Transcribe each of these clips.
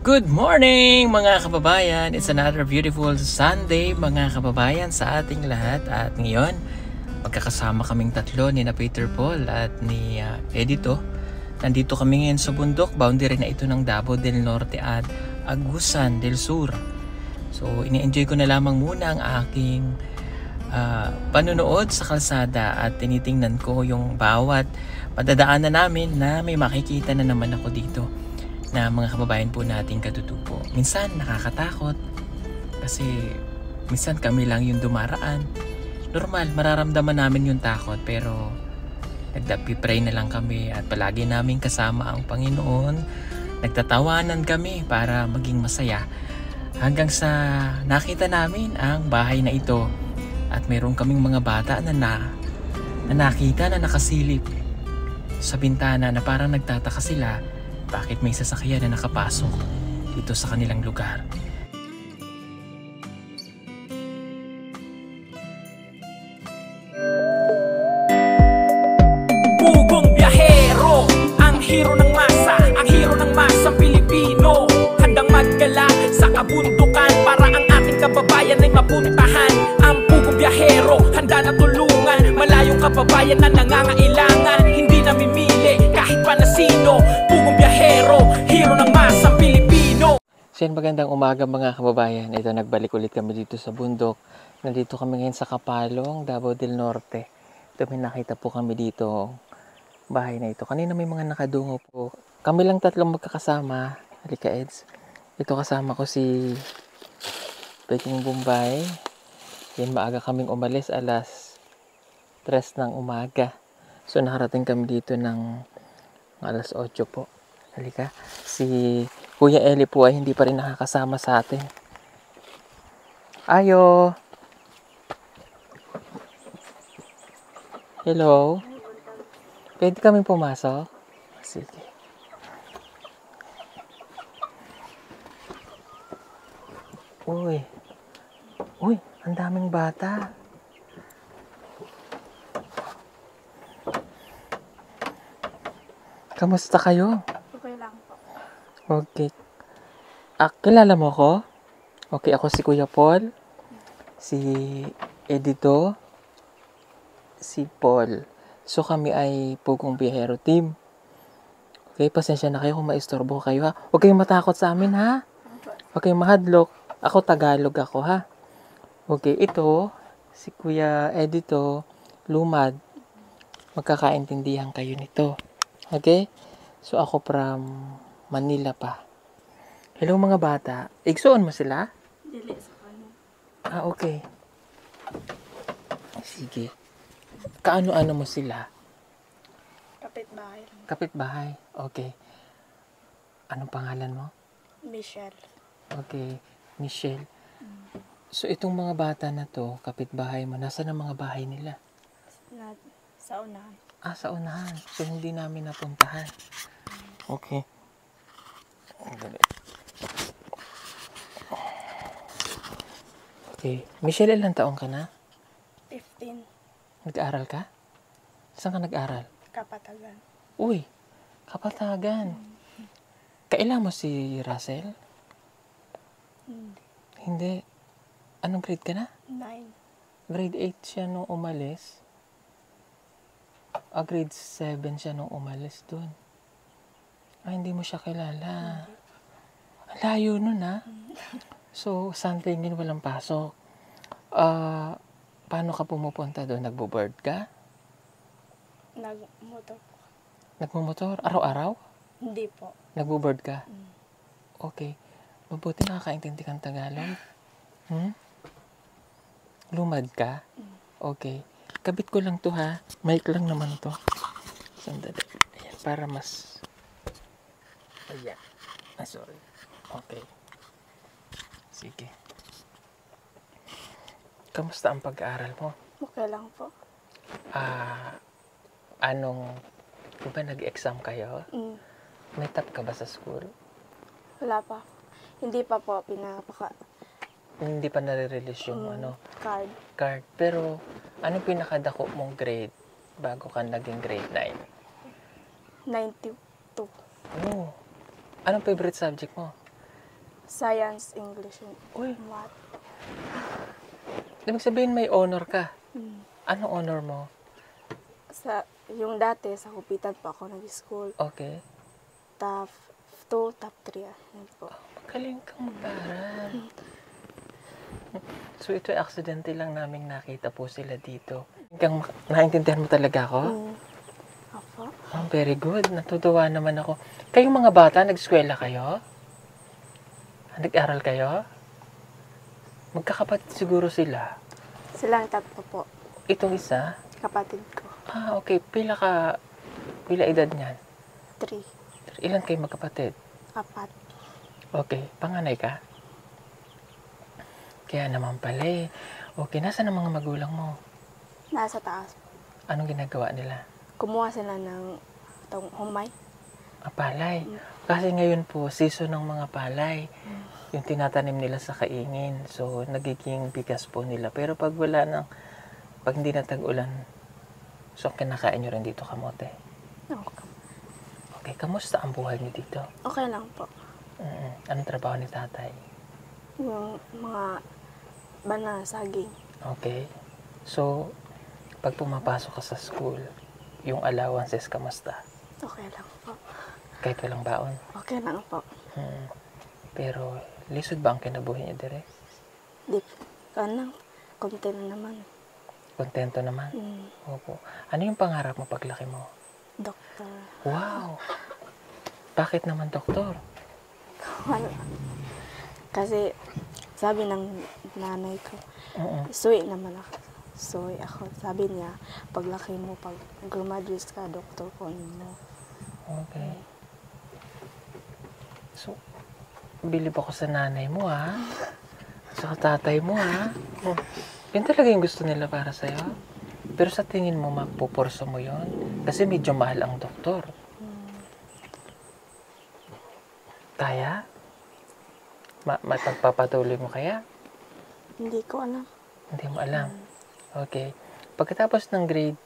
Good morning mga kababayan! It's another beautiful Sunday mga kababayan sa ating lahat. At ngayon, magkakasama kaming tatlo ni na Peter Paul at ni Edito. Nandito kami ngayon sa bundok, boundary na ito ng Davao del Norte at Agusan del Sur. So ini-enjoy ko na lamang muna ang aking panunood sa kalsada at tinitingnan ko yung bawat padadaanan namin na may makikita na naman ako dito na mga kababayan po nating katutubo. Minsan nakakatakot kasi minsan kami lang yung dumaraan. Normal, mararamdaman namin yung takot pero nagpipray na lang kami at palagi namin kasama ang Panginoon. Nagtatawanan kami para maging masaya hanggang sa nakita namin ang bahay na ito at mayroon kaming mga bata na nakita na nakasilip sa bintana na parang nagtataka sila bakit may sasakyan na nakapasok dito sa kanilang lugar. Pugong biyahero, ang hero ng masa, ang hero ng masang Pilipino. Handang maggala sa kabundukan para ang ating kababayan ay mapuntahan. Ang pugong biyahero, handa na tulungan malayong kababayan na nangangailangan. Hindi namimili kahit pa na sino. Pugong biyahero, hero ng masang Pilipino. So yan, magandang umaga mga kababayan. Ito, nagbalik ulit kami dito sa bundok. Nandito kami ngayon sa Kapalong, Davao del Norte. Ito, may nakita po kami dito, bahay na ito. Kanina may mga nakadungo po. Kami lang tatlong magkakasama. Halika Eds. Ito kasama ko si Peking Bombay. Yan, maaga kaming umalis, alas 3 ng umaga. So nakarating kami dito ng alas 8 po. Halika. Si Kuya Eli po ay hindi pa rin nakakasama sa atin. Ayo! Hello? Pwede kaming pumasok? Sige. Uy. Uy, ang daming bata. Kamusta kayo? Okay lang po. Okay. Kilala mo ko? Okay, ako si Kuya Paul. Si Edito. Si Paul. So kami ay Pugong Biyahero Team. Okay, pasensya na kayo kung maistorbo kayo ha. Huwag kayong matakot sa amin ha. Huwag kayong mahadlok. Ako Tagalog ako ha. Okay, ito si Kuya Edito, Lumad. Magkakaintindihan kayo nito. Okay? So ako from Manila pa. Hello mga bata. Igsoon mo sila? Dili sa kanya. Okay. Sige. Kaano-ano mo sila? Kapitbahay lang. Kapitbahay. Okay. Anong pangalan mo? Michelle. Okay. Michelle. So itong mga bata na to, kapitbahay mo, nasa na mga bahay nila? Sa unahan. Sa unahan. So hindi namin napuntahan. Okay. Okay. Michelle, ilang taong ka na? 15. Nag-aaral ka? Saan ka nag-aaral? Kapatagan. Uy, Kapatagan. Kailan mo si Russell? Hindi. Hindi. Anong grade ka na? 9. Grade 8 siya nung umalis. Grade 7 siya nung umalis dun. Hindi mo siya kilala. Ang layo nun ha. So, Sunday ngayon walang pasok. Paano ka pumupunta doon? Nagbo-board ka? Nagmotor po. Nagmumotor? Araw-araw? Hindi po. Nagbo-board ka? Okay. Mabuti nakakaintindi kang Tagalog. Lumad ka? Okay. Kabit ko lang to ha. Mic lang naman to. Sandali. Ayan, para mas... Ayan. Sorry. Okay. Sige. Kamusta ang pag-aaral mo? Okay lang po. Di ba nag-exam kayo? May top ka ba sa school? Wala pa. Hindi pa po Hindi pa nare-release yung card. Pero, ano pinakadako mong grade bago ka naging grade 9? 92. Oh. Anong favorite subject mo? Science, English, and Uy, Math. ibig sabihin may honor ka. Mm. Ano honor mo? Yung dati, sa Kupitan po ako nag-school. Okay. Top 2, top 3. Yan po. Magaling kang mag-aral. So, ito aksidente lang naming nakita po sila dito. Naintindihan mo talaga ako? Mm. Opo. Oh, very good. Natutuwa naman ako. Kayong mga bata, nag-eskwela kayo? Nag-aral kayo? Magkakapatid siguro sila. Silang tatlo po. Itong isa? Kapatid ko. Ah, okay. Pila edad niyan? 3. Ilan kayo magkapatid? 4. Okay. Panganay ka? Kaya naman pala eh. Okay, nasa ang mga magulang mo? Nasa taas. Anong ginagawa nila? Kumuha sila ng humay. Palay. Kasi ngayon po, season ng mga palay. Yung tinatanim nila sa kaingin. So, nagiging bigas po nila. Pero pag hindi na tag-ulan, so kinakain nyo rin dito kamote. Okay. Okay, kamusta ang buhay nyo dito? Okay lang po. Anong trabaho ni tatay? Yung mga banana, saging. Okay. So, pag pumapasok ka sa school, yung allowances, kamusta? Okay lang po. Kahit walang baon? Okay lang po. Pero, lisod ba ang kinabuhi niyo dire? Di, konti na naman. Kontento naman? Opo. Ano yung pangarap mo paglaki mo? Doktor. Wow! Bakit naman doktor? Kasi, sabi ng nanay ko, suwi naman ako. Suwi ako. Sabi niya, paglaki mo, pag graduate ka, doktor ko mo. Okay. So, bilib ako sa nanay mo, ha? Sa tatay mo, ha? Oh, yun talaga yung gusto nila para sa'yo. Pero sa tingin mo, mapuporso mo yun? Kasi medyo mahal ang doktor. Kaya? Mapagpapatuloy mo kaya? Hindi ko alam. Hindi mo alam. Okay. Pagkatapos ng grade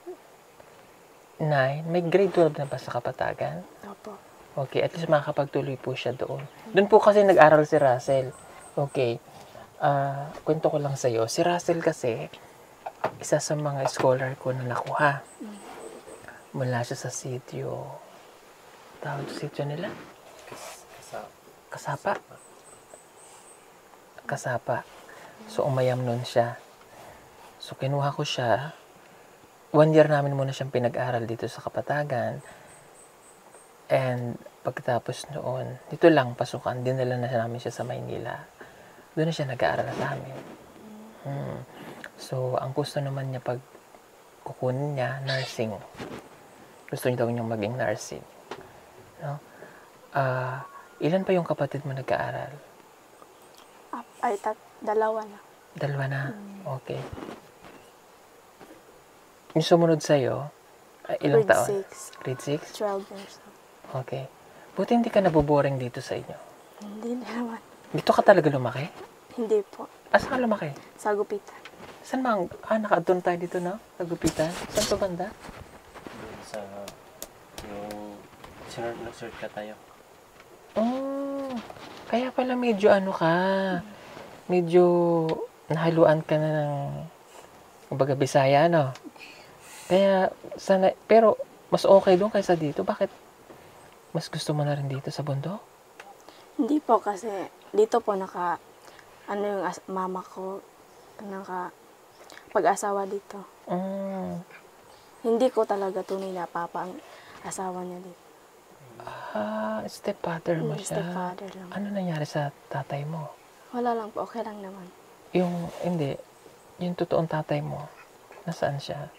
9, may grade 12 na ba sa Kapatagan? Opo. Okay, at least makakapagtuloy po siya doon. Doon po kasi nag-aral si Russell. Okay. Kwento ko lang sa'yo. Si Russell kasi, isa sa mga scholar ko na nakuha. Mula siya sa sitio. Tawag sa sitio nila? Kasapa. Kasapa. So, umayam nun siya. So, kinuha ko siya. 1 year namin muna siyang pinag-aral dito sa Kapatagan. And, pagkatapos noon, dito lang, pasukan, dinala na namin siya sa Maynila. Doon na siya nag-aaral sa amin. So, ang gusto naman niya pag kukunin niya, nursing. Gusto niya daw niyang maging nursing. No? Ilan pa yung kapatid mo nag-aaral? Ay, 2 na. 2 na? Okay. Yung sumunod sa'yo, ilang taon? Grade 6? 12 years old. Okay. Buti hindi ka naboboring dito sa inyo. Hindi naman. Dito ka talaga lumaki? Hindi po. Saan ka lumaki? Sa Gupitan. Saan ba? Naka-adon tayo dito, no? Nagupitan. Saan to banda? Sa yung nag-search ka tayo. Oh, kaya pala medyo medyo nahaluan ka na ng kumbaga Bisaya, no? Kaya, pero mas okay doon kaysa dito. Bakit mas gusto mo na rin dito sa bundok? Hindi po kasi dito po yung mama ko pag-asawa dito. Hindi ko talaga tunay na papa ang asawa niya dito. Stepfather mo siya. Stepfather lang. Ano nangyari sa tatay mo? Wala lang po, okay lang naman. Yung totoong tatay mo, nasaan siya?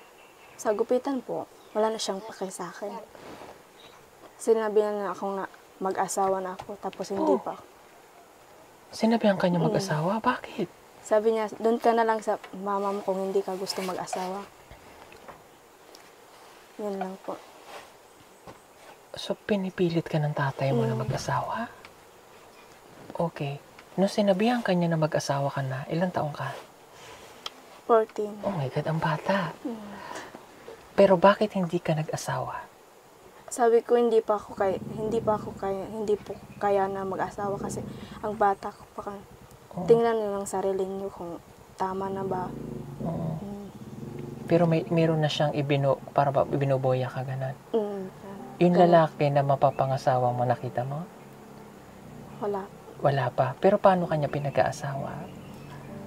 Sa Gupitan po, wala na siyang pake sa akin. Sinabi na akong mag-asawa na ako, tapos hindi pa. Sinabihan ka niya mag-asawa? Bakit? Sabi niya, doon ka na lang sa mama mo kung hindi ka gusto mag-asawa. Yan lang po. So, pinipilit ka ng tatay mo na mag-asawa? Okay. Nung sinabihan ka niya na mag-asawa ka na, ilang taong ka? 14. Oh my God, ang bata. Pero bakit hindi ka nag-asawa? Sabi ko hindi po kaya na mag-asawa kasi ang bata ko pa. Tingnan niyo lang sarili niyo kung tama na ba. Oo. Mm, Pero meron na siyang para ba ibinuboya ka ganun. mm, Yung ganun. lalaki na mapapangasawa mo, nakita mo? Wala. Wala pa. Pero paano kanya pinag-aasawa?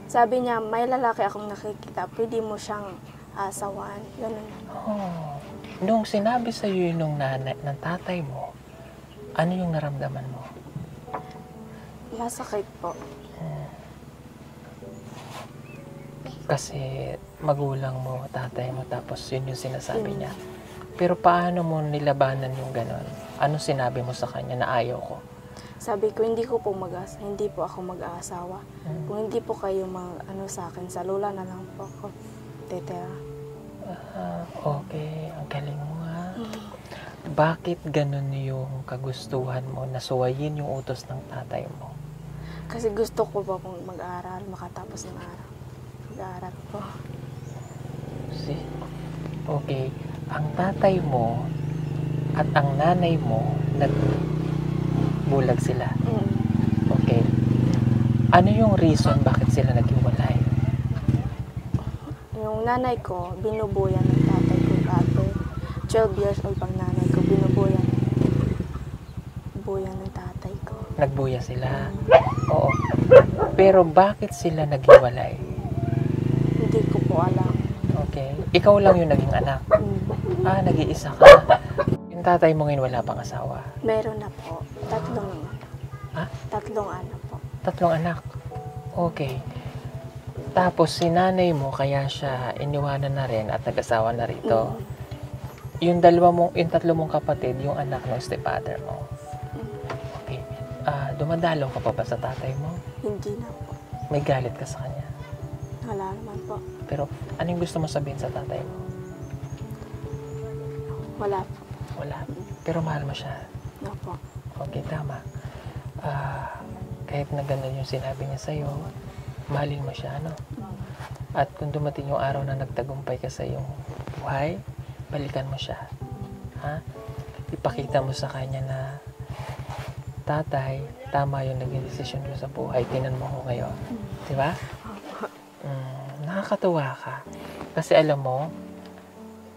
Sabi niya, may lalaki akong nakikita, pwede mo siyang asawaan. Ganun. Oh. Nung sinabi sa iyo nung ng tatay mo, ano yung naramdaman mo? Masakit po. Kasi magulang mo, tatay mo, tapos yun yung sinasabi niya. Pero paano mo nilabanan yung ganon? Ano sinabi mo sa kanya na ayaw ko? Sabi ko, hindi po ako mag-aasawa. Kung hindi po kayo sa akin, sa lola na lang po ako tetera. Okay, ang galing mo ha. Bakit ganon yung kagustuhan mo na suwayin yung utos ng tatay mo? Kasi gusto ko po pong mag-aaral, makatapos ng aral. Mag-aaral po. See? Okay, ang tatay mo at ang nanay mo nagbulag sila. Okay. Ano yung reason bakit sila naghiwalay? Yung nanay ko, binubuyan ng tatay ko ate. 12 years old pang nanay ko, binubuyan ng tatay ko. Nagbuya sila. Oo. Pero bakit sila naghiwalay? Hindi ko po alam. Okay. Ikaw lang yung naging anak. Nag-iisa ka. Yung tatay mo ngayon wala pang asawa. Meron na po. 3 Ha? 3 anak po. 3 anak. Okay. Tapos si nanay mo kaya siya iniwanan na rin at nag-asawa na rito. Yung 3 mong kapatid, yung anak ng stepfather mo. Okay. Dumadalaw ka pa ba sa tatay mo? Hindi na po. May galit ka sa kanya. Wala naman po. Pero anong gusto mo sabihin sa tatay mo? Wala po. Wala. Pero mahal mo siya. No po. Okay, tama. Kahit na ganun yung sinabi niya sa'yo, mahalin mo siya, ano? At kung dumating yung araw na nagtagumpay ka sa iyong buhay, balikan mo siya. Ha? Ipakita mo sa kanya na, tatay, tama yung naging desisyon ko sa buhay. Tinan mo ko ngayon. Di ba? Nakakatuwa ka. Kasi alam mo,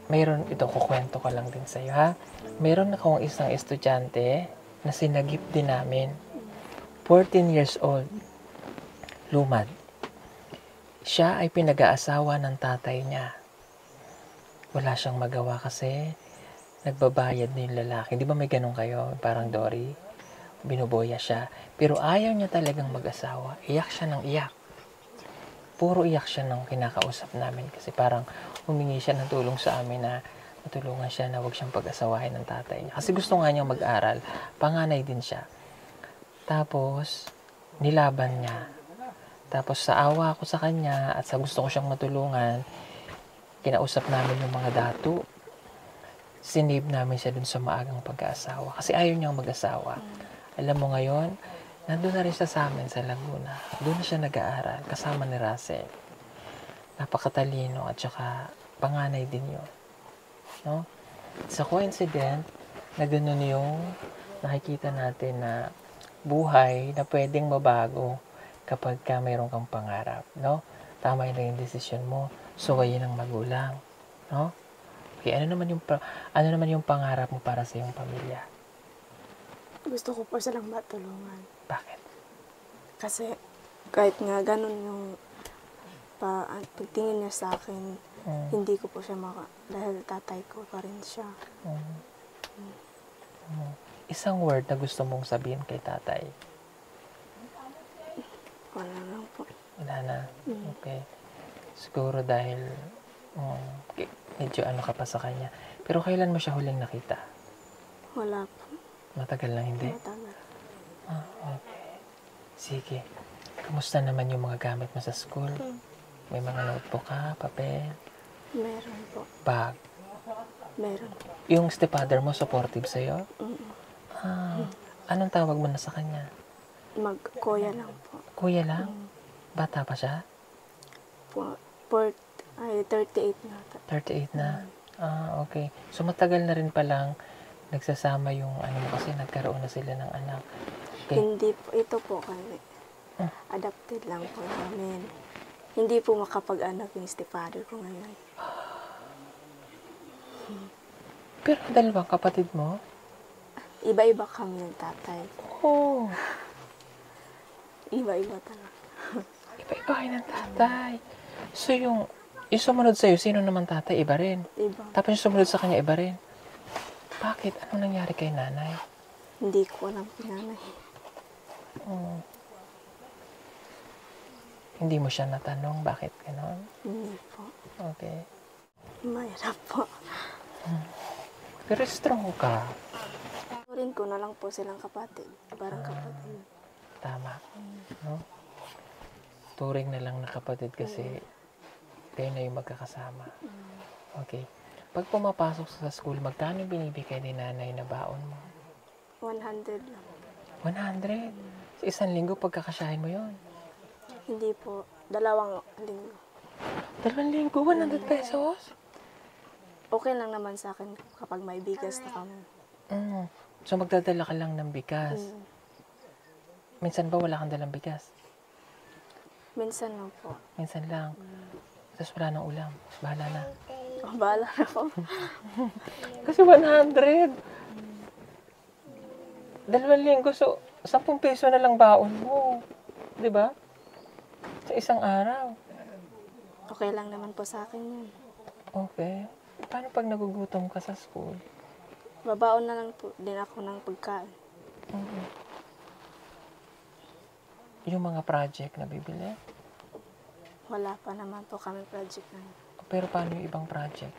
mayroon, ito kukwento ko lang din sa'yo, ha? Mayroon akong isang estudyante na sinagip din namin. 14 years old. Lumad. Siya ay pinag-aasawa ng tatay niya. Wala siyang magawa kasi nagbabayad na yung lalaki. Di ba may ganun kayo? Parang Dory. Binuboya siya. Pero ayaw niya talagang mag-asawa. Iyak siya ng iyak. Puro iyak siya ng kinakausap namin. Kasi parang humingi siya ng tulong sa amin na matulungan siya na huwag siyang pag-asawahin ng tatay niya. Kasi gusto nga niyang mag-aral. Panganay din siya. Tapos, nilaban niya. Tapos sa awa ko sa kanya at sa gusto ko siyang matulungan, kinausap namin yung mga datu. Sinave namin siya dun sa maagang pag-aasawa. Kasi ayaw niyang mag-asawa. Alam mo ngayon, nandun na rin siya sa amin sa Laguna. Doon na siya nag-aaral kasama ni Russell. Napakatalino at saka panganay din yun. No? Sa coincident, na ganun yung nakikita natin na buhay na pwedeng mabago kapag ka mayroon kang pangarap, no? Tama yun yung desisyon mo, suwayin ng magulang, no? Okay, ano naman yung pangarap mo para sa iyong pamilya? Gusto ko po silang matulungan. Bakit? Kasi kahit nga ganun yung pagtingin niya sa akin, hindi ko po siya dahil tatay ko pa rin siya. Isang word na gusto mong sabihin kay tatay? Wala lang po. Wala na? Okay. Siguro dahil medyo ano ka pa sa kanya. Pero kailan mo siya huling nakita? Wala po. Matagal na hindi? Matagal. Okay. Sige. Kamusta naman yung mga gamit mo sa school? May mga notebook ka, papel, Meron po. bag. Meron po. Yung stepfather mo supportive sa'yo? Anong tawag mo na sa kanya? Kuya lang po. Kuya lang? Bata pa siya? 38 na. 38 na? Okay. So matagal na rin palang nagsasama yung ano mo kasi nagkaroon na sila ng anak. Okay. Hindi po, ito po kami. Adopted lang po namin. Hindi po makapag-anak yung stepfather ko ngayon. Pero dalawang kapatid mo? Iba-iba kami ng tatay. Oh, Iba-iba talaga. iba-iba kayo ng tatay. So yung sumunod sa'yo, sino naman tatay? Iba rin. Iba. Tapos yung sumunod sa kanya, iba rin. Bakit? Ano nangyari kay nanay? Hindi ko alam pinanay. Oh. Hindi mo siya natanong bakit gano'n? Hindi po. Okay. Mahirap po. Pero strong ka. Turin ko na lang po silang kapatid. Parang kapatid. Tama. No? Turing na lang na kapatid kasi kayo na yung magkakasama. Okay. Pag pumapasok sa school, magkano binibigay ni nanay na baon mo? 100 lang. 100? Sa isang linggo, pagkakasyahin mo yon. Hindi po. 2 linggo. 2 linggo, 100 pesos? Okay lang naman sa akin kapag may bigas na kami. So, magdadala ka lang ng bigas. Minsan ba wala kang dalang bigas? Minsan lang po. Minsan lang. Tapos wala nang ulam. Bahala na. Oh, bahala na po. Kasi 100. 2 linggo, so 10 peso na lang baon mo. 'Di ba? Sa isang araw. Okay lang naman po sa akin yun. Okay. Paano pag nagugutom ka sa school? Babaon na lang po din ako ng pagkain. Yung mga project na bibili? Wala pa naman po kami project na yun. Pero paano yung ibang project?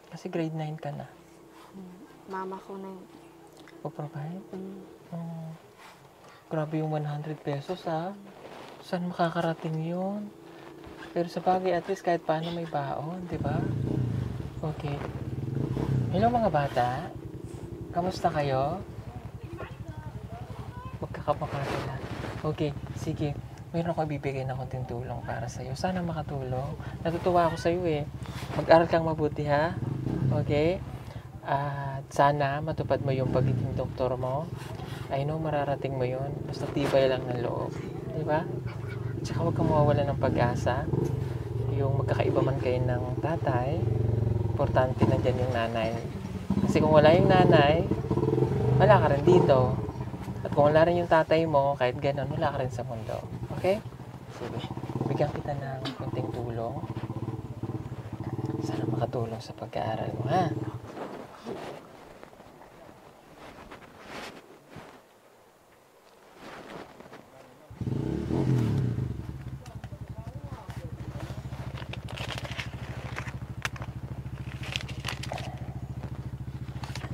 Kasi grade 9 ka na. Mama ko na yun. O-provide? Grabe yung 100 pesos ha. Saan makakarating yun? Pero sa bagay, at least kahit paano may baon, di ba? Okay. Hello mga bata. Kamusta kayo? Magkakamakata lang. Okay, sige. Mayroon ako ibibigay na konting tulong para sa'yo. Sana makatulong. Natutuwa ako sa'yo eh. Mag-aral kang mabuti ha. Okay? At sana matupad mo yung pagiging doktor mo. I know mararating mo yun. Basta tibay lang ng loob. Di ba? Tsaka huwag kang mawawala ng pag-asa. Yung magkakaiba man kayo ng tatay, importante na dyan yung nanay. Kasi kung wala yung nanay, wala ka rin dito. At kung wala rin yung tatay mo, kahit ganun, wala ka rin sa mundo. Okay? Sige. Bigyan kita ng konting tulong. Sana makatulong sa pag-aaral mo, ha?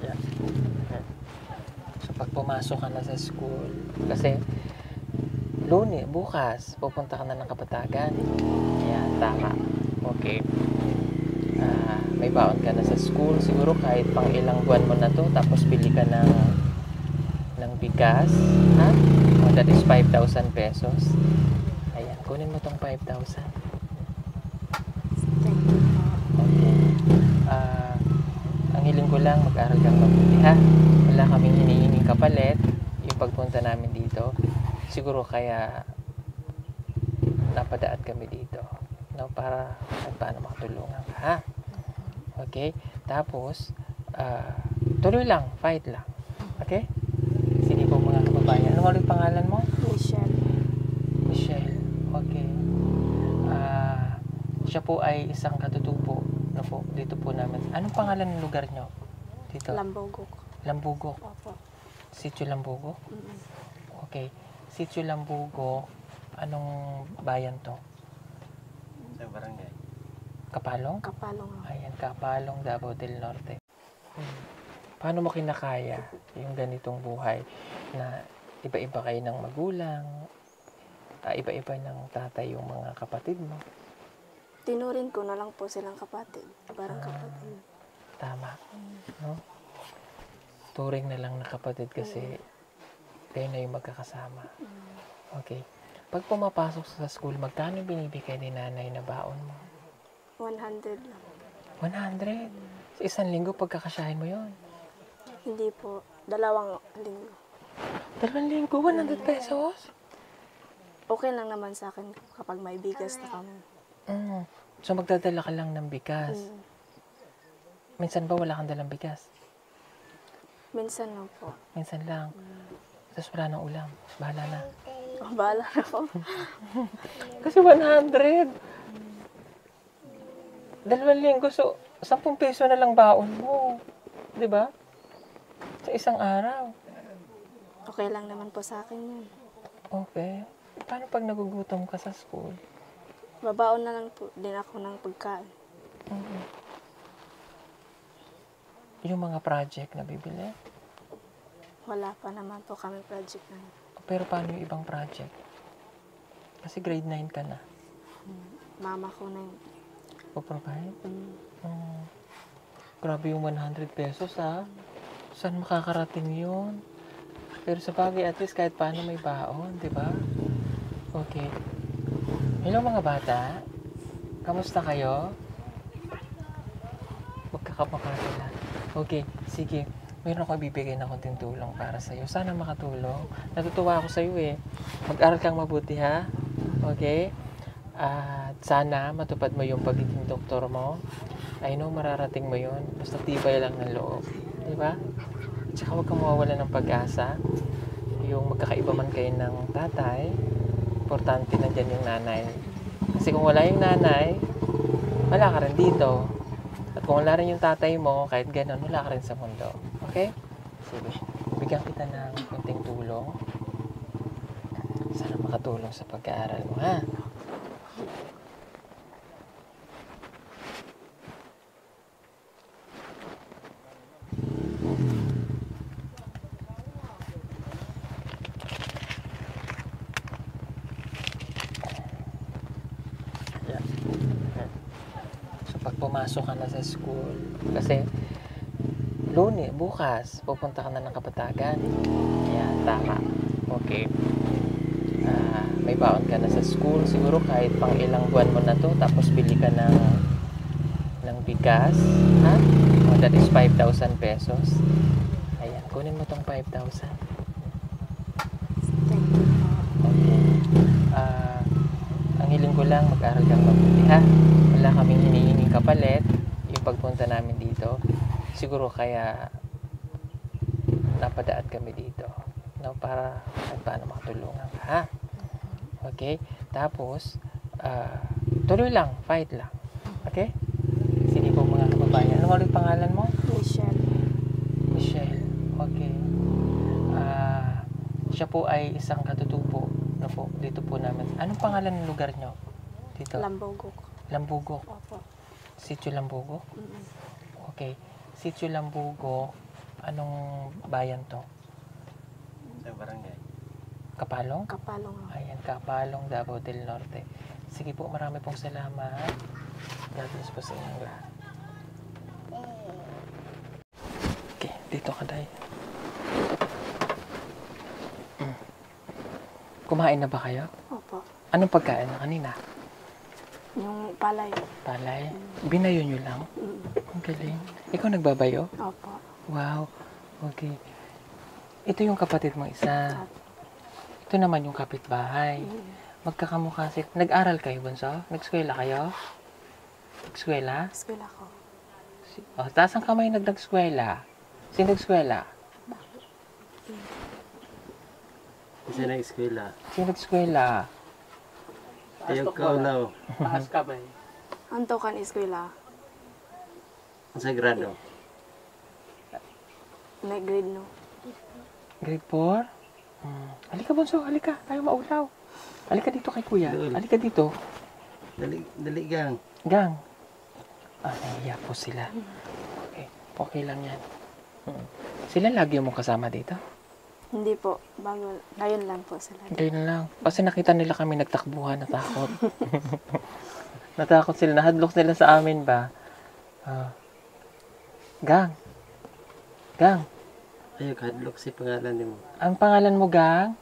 Yeah. So, pag pumasok ka na sa school, kasi Lunes, bukas, pupunta ka na ng Kapatagan. Yan, tama. Okay. May baon ka na sa school. Siguro kahit pang ilang buwan mo na to, tapos bili ka ng bigas. Ha? Oh, that is 5,000 pesos. Ayan, kunin mo tong 5,000. Thank you po. Okay. Ang hiling ko lang, mag-aral kang mabuti, ha? Wala kaming hinihinging kapalit yung pagpunta namin dito. Siguro kaya napadaan kami dito, no, para paano makatulungan ka, ha? Okay? Tapos, tuloy lang, fight lang. Okay? Sige po mga kababayan. Anong ulit pangalan mo? Michelle. Michelle. Okay. Siya po ay isang katutubo na po dito po namin. Anong pangalan ng lugar nyo? Dito? Lambogok. Lambugok. Opo. Sitio Lambugok? Okay. Sitio Lambugok. Anong bayan to? Sa barangay. Kapalong? Kapalong ako. Ayan, Kapalong, Davao del Norte. Paano mo kinakaya yung ganitong buhay na iba-iba kayo ng magulang, iba-iba ng tatay yung mga kapatid mo? Tinurin ko na lang po silang kapatid. Parang kapatid. Tama. No? Turing na lang na kapatid kasi kayo na yung magkakasama. Okay. Pag pumapasok sa school, magkano binibigay ni nanay na baon mo? 100 lang. 100? Sa isang linggo, pagkakasyahin mo yon. Hindi po. 2 linggo. 2 linggo, 100 pesos? Okay lang naman sa akin kapag may bigas na kami. So magdadala ka lang ng bigas. Mm. Minsan ba wala kang dalang bigas? Minsan lang po. Minsan lang. Tapos wala nang ulam. Bahala na. Oh, bahala na po. Kasi 100. 2 linggo, so 10 peso na lang baon mo. 'Di ba? Sa isang araw. Okay lang naman po sa akin yun. Okay. Paano pag nagugutom ka sa school? Babaon na lang po din ako ng pagkain. Yung mga project na bibili? Wala pa naman po kami project na yun. Pero paano yung ibang project? Kasi grade 9 ka na. Mama ko na yun. O-provide? Grabe yung 100 pesos ha. Saan makakarating yun? Pero sa bagay, at least kahit paano may baon, di ba? Okay. Hello mga bata. Kamusta kayo? Magkakamakakila. Okay, sige. Mayroon ako ibibigay na konting tulong para sa'yo. Sana makatulong. Natutuwa ako sa'yo eh. Mag-aral kang mabuti ha. Okay? At sana matupad mo yung pagiging doktor mo. I know mararating mo yun. Basta tibay lang ng loob. Diba? Tsaka huwag kang mawawala ng pag-asa. Yung magkakaiba man kayo ng tatay, importante na dyan yung nanay. Kasi kung wala yung nanay, wala ka rin dito. At kung wala rin yung tatay mo, kahit ganun, wala ka rin sa mundo. Okay? Sige. Bigyan kita ng konting tulong. Sana makatulong sa pag-aaral mo, ha? Pag pumasok ka na sa school, kasi Lunes, bukas, pupunta ka na ng Kapatagan. Yan, tama. Okay. May baon ka na sa school. Siguro kahit pang ilang buwan mo na to, tapos bili ka ng bigas. Ha? Oh, that is 5,000 pesos. Ayan, kunin mo tong 5,000. Thank you po. Okay. Ang hiling ko lang, mag-aral kang mabuti, ha? Wala kaming hinihinging kapalit yung pagpunta namin dito. Siguro kaya napadaan kami dito, no, para at paano makatulungan ka, ha? Okay? Tapos, tuloy lang, fight lang. Okay? Sige po mga kababayan. Ano ulit pangalan mo? Michelle. Michelle. Okay. Siya po ay isang katutubo na po dito po namin. Anong pangalan ng lugar nyo? Dito? Lambogok. Lambugok. Opo. Sitio Lambugok? Mm-mm. Okay. Sitio Lambugok, anong bayan to? Sa barangay. Kapalong? Kapalong ako. Ayan, Kapalong, Davao del Norte. Sige po, marami pong salamat. God bless po sa inyong lahat. Okay, dito ka, Day. Kumain na ba kayo? Opo. Anong pagkain na kanina? Yung palay. Palay? Binayo nyo lang? Ang galing. Ikaw nagbabayo? Opo. Wow. Okay. Ito yung kapatid mong isa. Ito naman yung kapitbahay. Magkakamukha sila. Nag-aral kayo, Bunso? Nag-eskwela kayo? Nag-eskwela? Eskwela ko. O, taas ang kamay nag-eskwela. Sino nag-eskwela? Kasi nag-eskwela. Sino nag-eskwela? Ayaw ka ulaw. Taas kamay. Anto kan eskwela. Ang sagrado. Na grade no. Grade 4? Halika, Bunso. Halika. Tayo maulaw. Halika dito kay Kuya. Doon. Halika dito. Dali gang. Gang. Nahiya po sila. Okay. Okay lang yan. Sila lagi mo kasama dito? Hindi po. Bago, ngayon lang po sila. Ngayon lang. Kasi nakita nila kami nagtakbuhan, natakot. Natakot sila. Nahadlok sila sa amin ba? Gang. Gang. Ayaw ka hadlok si pangalan mo. Ang pangalan mo, Gang?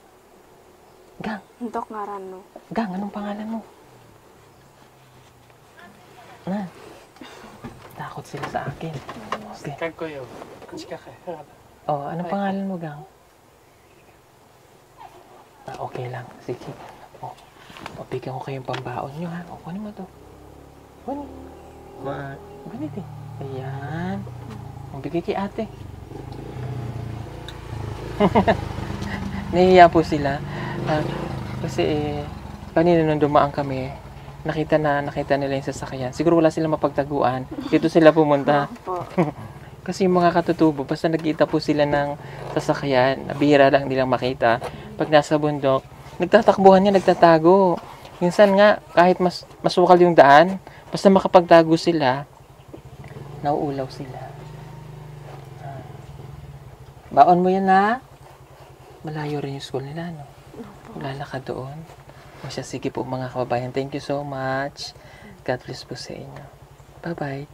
Gang. Antok ngaran no. Gang, anong pangalan mo? Takot sila sa akin. Okay. Kag ko yun. Kuchika ka. Oh, anong pangalan mo, Gang? Okay lang. Sige. Oh, bigyan ko kayong pambaon nyo, ha? O, kunin mo to. Kunin. Ganito eh. Ayan. Bigay kay ate. Nahihiya po sila. Kasi kanina nung dumaan kami, nakita nila yung sasakyan. Siguro wala silang mapagtaguan. Dito sila pumunta. Kasi yung mga katutubo, basta nagkita po sila ng sasakyan, bihira lang nilang makita. Pag nasa bundok, nagtatakbuhan niya, nagtatago. Minsan nga, kahit masukal yung daan, basta makapagtago sila, nauulaw sila. Baon mo yan, ha? Malayo rin yung school nila, no? Lalakad doon. O siya, sige po mga kababayan. Thank you so much. God bless po sa inyo. Bye-bye.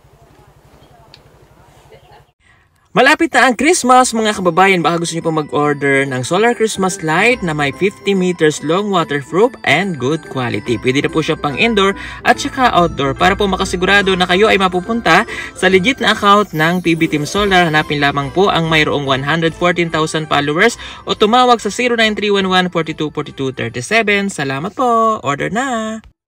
Malapit na ang Christmas, mga kababayan. Baka gusto niyo po mag-order ng solar Christmas light na may 50 meters long, waterproof, and good quality. Pwede na po siya pang indoor at saka outdoor. Para po makasigurado na kayo ay mapupunta sa legit na account ng PB Team Solar, hanapin lamang po ang mayroong 114,000 followers o tumawag sa 09311 424237. Salamat po! Order na!